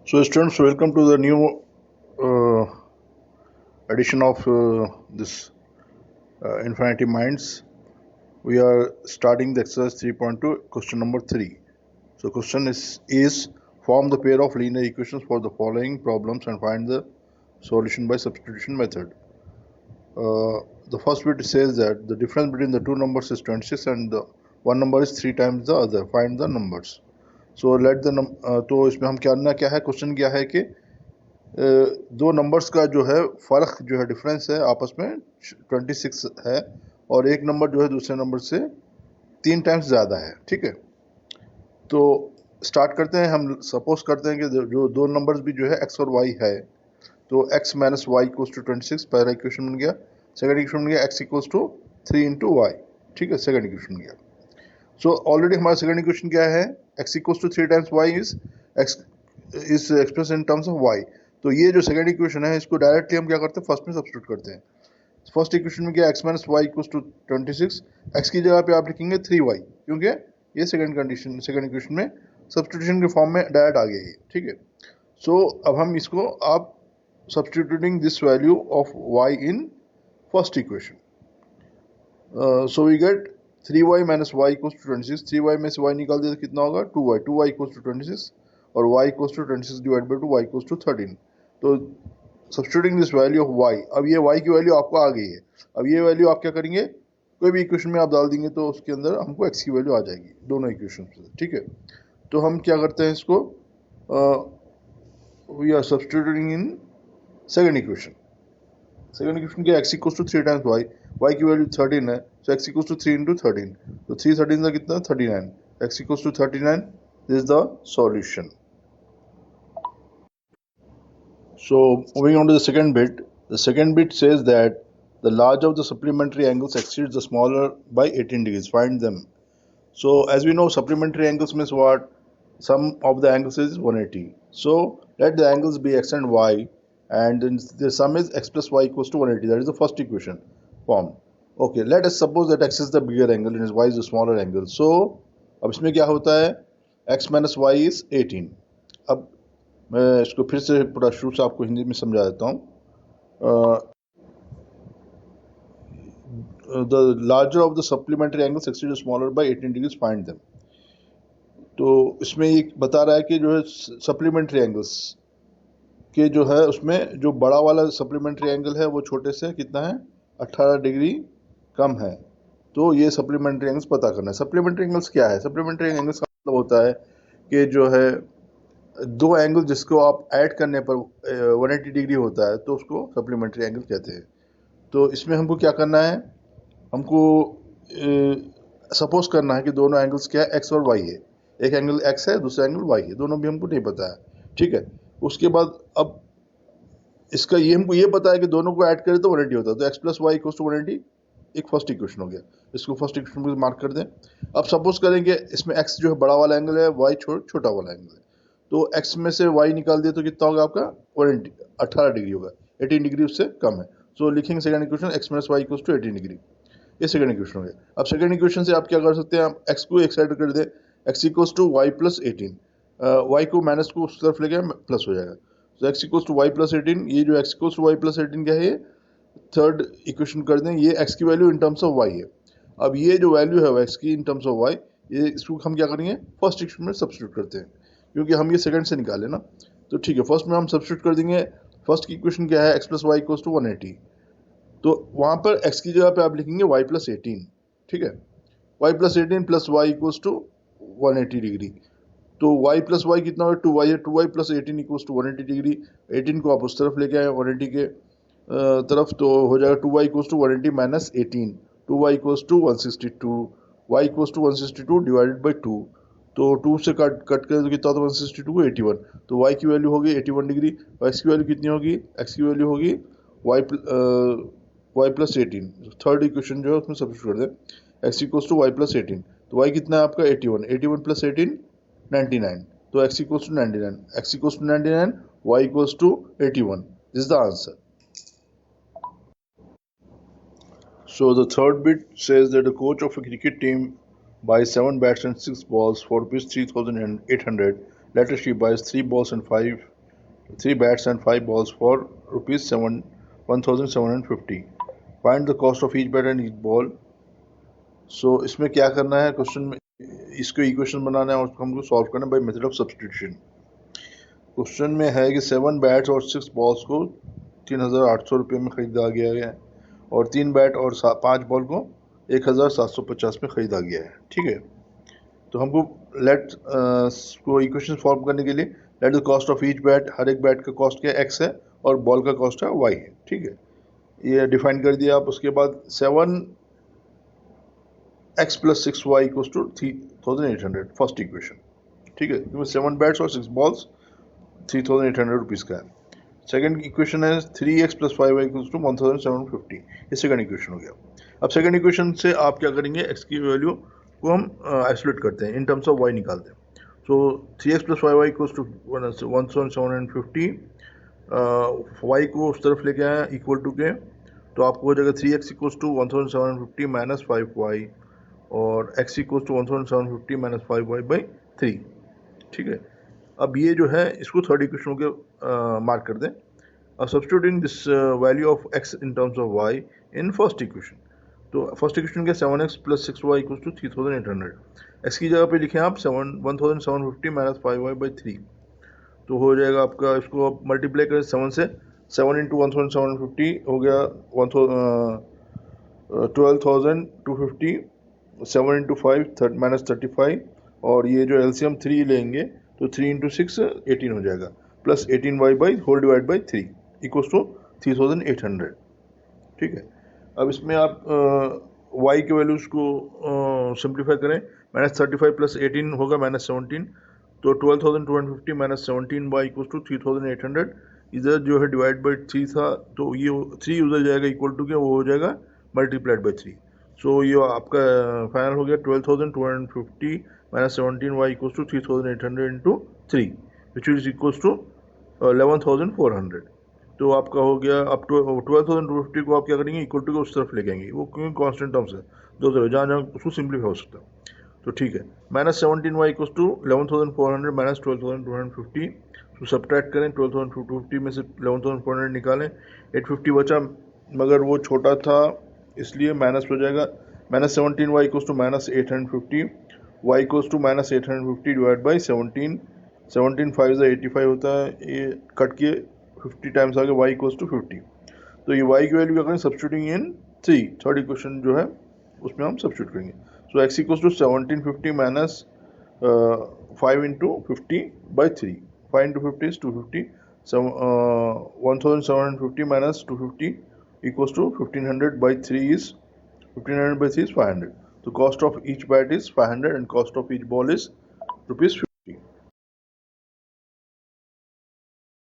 So, students, welcome to the new uh, edition of this Infinity Minds. We are starting the exercise 3.2, question number 3. So, question is form the pair of linear equations for the following problems and find the solution by substitution method. The first bit says that the difference between the two numbers is 26 and the one number is 3 times the other. Find the numbers. So, तो इसमें हम करना क्या है, question क्या है कि दो नंबर्स का जो है फ़र्क जो है डिफरेंस है आपस में 26 है और एक नंबर जो है दूसरे नंबर से 3 टाइम्स ज़्यादा है। ठीक है, तो स्टार्ट करते हैं। हम सपोज करते हैं कि जो दो नंबर्स भी जो है x और y है, तो x minus y equals to 26 पहला इक्वेशन बन गया। सेकंड इक्वेशन बन गया x equals to 3 into y. ठीक है, सेकंड इक्वेशन बन गया। सो ऑलरेडी हमारा सेकंड इक्वेशन क्या है, x equals to 3 times y is express in terms of y। तो ये जो सेकंड इक्वेशन है इसको डायरेक्टली हम क्या करते हैं, फर्स्ट में सब्स्टिट्यूट करते हैं। फर्स्ट इक्वेशन में क्या, x minus y equals to 26, x की जगह पे आप लिखेंगे 3y, क्योंकि ये सेकंड इक्वेशन में सब्स्टिट्यूशन के फॉर्म में डायरेक्ट आ गया ये। ठीक है, सो अब हम इसको आप substituting this value of y in first equation. So we get 3y minus y equals to 26. 3y में से y निकाल दिया तो कितना होगा, 2y. 2y equals to 26 और y equals to 26 divided by 2, y equals to 13. तो substituting this value of y, अब ये y की वैल्यू आपको आ गई है। अब ये वैल्यू आप क्या करेंगे, कोई भी इक्वेशन में आप डाल देंगे तो उसके अंदर हमको x की वैल्यू आ जाएगी दोनों इक्वेशन से। ठीक है, तो हम क्या करते हैं इसको, we are substituting in second equation के x equals to 3 times y की वैल्यू 13 है, so x equals to 3 into 13, तो 3 13 का कितना, 39, x equals to 39, this is the solution. So moving on to the second bit says that the larger of the supplementary angles exceeds the smaller by 18 degrees. Find them. So as we know, supplementary angles means what? Sum of the angles is 180. So let the angles be x and y, and then the sum is x plus y equals to 180. That is the first equation form. Okay, let us suppose that x is the bigger angle and y is the smaller angle. So अब इसमें क्या होता है, x minus y is 18. अब मैं इसको फिर से पूरा शुरू से आपको हिंदी में समझा देता हूँ। The larger of the supplementary angles exceeds smaller by 18 degrees. Find them. तो इसमें ये बता रहा है कि जो है सप्लीमेंट्री एंगल्स के जो है उसमें जो बड़ा वाला सप्लीमेंट्री एंगल है वो छोटे से कितना है, 18 डिग्री कम है। तो ये सप्लीमेंट्री एंगल्स पता करना है। सप्लीमेंट्री एंगल्स क्या है, सप्लीमेंट्री एंगल्स का मतलब होता है कि जो है दो एंगल जिसको आप ऐड करने पर 180 डिग्री होता है तो उसको सप्लीमेंट्री एंगल कहते हैं। तो इसमें हमको क्या करना है, हमको सपोज करना है कि दोनों एंगल्स क्या है, एक्स और वाई है। एक एंगल एक्स है, दूसरा एंगल वाई है, दोनों भी हमको नहीं पता है। ठीक है, उसके बाद अब इसका ये हमको ये पता है कि दोनों को ऐड करें तो 180 होता है, तो x plus y equals to 180 एक फर्स्ट इक्वेशन हो गया। इसको फर्स्ट इक्वेशन में मार्क कर दें। अब सपोज करेंगे इसमें एक्स जो है बड़ा वाला एंगल है, वाई छोटा वाला एंगल है, तो एक्स में से वाई निकाल दिया तो कितना होगा आपका, 18 डिग्री होगा, 18 डिग्री उससे कम है। सो लिखेंगे second equation x minus y equals to 18 degree. ये सेकंड इक्वेशन हो गया। अब सेकंड इक्वेशन से आप क्या कर सकते हैं, आप एक्स को एक साइड कर दें, x equals to y plus 18, y को माइनस को उस तरफ ले गया प्लस हो जाएगा, तो x equals to y plus 18। ये जो x equals to y plus 18 क्या है, थर्ड इक्वेशन कर दें, ये एक्स की value in terms of y है। अब ये जो वैल्यू है एक्स की इन टर्म्स ऑफ वाई, ये इसको हम क्या करेंगे, फर्स्ट इक्वेशन में सब्स्टिट्यूट करते हैं, क्योंकि हम ये सेकंड से निकाले ना। तो ठीक है, फर्स्ट में हम सब्स्टिट्यूट कर देंगे। फर्स्ट की इक्वेशन क्या है, x plus y equals to 180, तो वहाँ पर x की जगह पे आप लिखेंगे y प्लस 18। ठीक है, y plus 18 plus y equals to 180 degree. तो y प्लस वाई कितना होगा, 2y है, 2y plus 18 equals to 180 degree. 18 को आप उस तरफ लेके आए 180 के तरफ, तो हो जाएगा 2y equals to 180 minus 18, 2y equals to 162, y equals to 162 divided by 2, तो 2 से कट करें तो कितना होता है 162 को 81, तो y की वैल्यू होगी 81 डिग्री, और x की वैल्यू कितनी होगी, x की वैल्यू होगी y प्लस 18। थर्ड इक्वेशन जो है उसमें सब्स्टिट्यूट कर दें, x equals to y plus 18, तो y कितना है आपका 81, 81 प्लस 18 99, तो x equals to 99, x equals to 99, y equals to 81, this is the answer. So the third bit says that the coach of a cricket team buys 7 bats and 6 balls for rupees 3,800. Later she buys 3 balls and 5 3 bats and 5 balls for rupees 1750. Find the cost of each bat and each ball. So इसमें क्या करना है, question में इसको equation बनाना है और हमको solve करना है by method of substitution. Question में है कि 7 बैट्स और 6 बॉल्स को 3800 रुपये में खरीदा गया है और 3 बैट और 5 बॉल को 1750 में खरीदा गया है। ठीक है, तो हमको लेट को इक्वेशन सॉल्व करने के लिए let the cost of each bat, हर एक बैट का कॉस्ट क्या एक्स है और बॉल का कॉस्ट है वाई है। ठीक है, ये डिफाइन कर दिया आप। उसके बाद 7x + 6y = 3800 फर्स्ट इक्वेशन। ठीक है, क्योंकि 7 बैट्स और 6 बॉल्स 3800 रुपीज़ का है। सेकेंड इक्वेशन है 3x + 5y = 1750। ये सेकेंड इक्वेशन हो गया। अब सेकेंड इक्वेशन से आप क्या करेंगे, x की वैल्यू को हम आइसोलेट करते हैं, इन टर्म्स ऑफ y निकालते हैं। सो 3x + 5y = 1750। y को उस तरफ लेके आए इक्वल टू के, तो आपको हो जाएगा 3x = 1750 - 5y और x = 1750 - 5y/3। ठीक है, अब ये जो है इसको थर्ड इक्वेशन के मार्क कर दें। अब substituting this value of x in terms of y in first equation, तो फर्स्ट इक्वेशन के 7x + 6y = 3800। x की जगह पे लिखें आप 1750 - 5y/3, तो हो जाएगा आपका, इसको आप मल्टीप्लाई करें 7 से, 7 × 1750 हो गया 12250, 7 × 5 -35, और ये जो एलसीएम 3 लेंगे तो 3 × 6 18 हो जाएगा, प्लस 18y/3 = 3800। ठीक है, अब इसमें आप y के वैल्यूज़ को सिंप्लीफाई करें। -35 + 18 होगा -17, तो 12250 - 17y = 3800। इधर जो है डिवाइड बाई 3 था, तो ये 3 उधर जाएगा इक्वल टू क्या, वो हो जाएगा मल्टीप्लाइड बाई 3। सो ये आपका फाइनल हो गया 12250 - 17y = 3800 × 3, which is equals to 11400। तो आपका हो गया। अब 12250 को आप क्या करेंगे, इक्वल टू को उस तरफ ले जाएंगे, वो क्योंकि कांस्टेंट टर्म्स है, दो तरफ जहाँ जहाँ उसको सिंप्लीफाई हो सकता है। तो ठीक है, -17y = 11400 - 12250, तो सब्ट्रैक्ट करें, 12250 में से 11400 निकालें, 850 बचा, मगर वो छोटा था इसलिए माइनस हो जाएगा। -17y = -850, y = -850 डिवाइड बाई 17, 17 5 85 होता है, ये कट के 50 टाइम्स आ गया, y = 50। तो ये y की वैल्यू क्या करें, सब्स्टिट्यूटिंग इन 3, थर्ड इक्वेशन जो है उसमें हम सब्स्टिट्यूट करेंगे। सो x = 1750 - 5 × 50/3, 5 × 50 is 250, 1750 - 250 = 1500/3 is 500. The cost of each bat is 500 and cost of each ball is rupees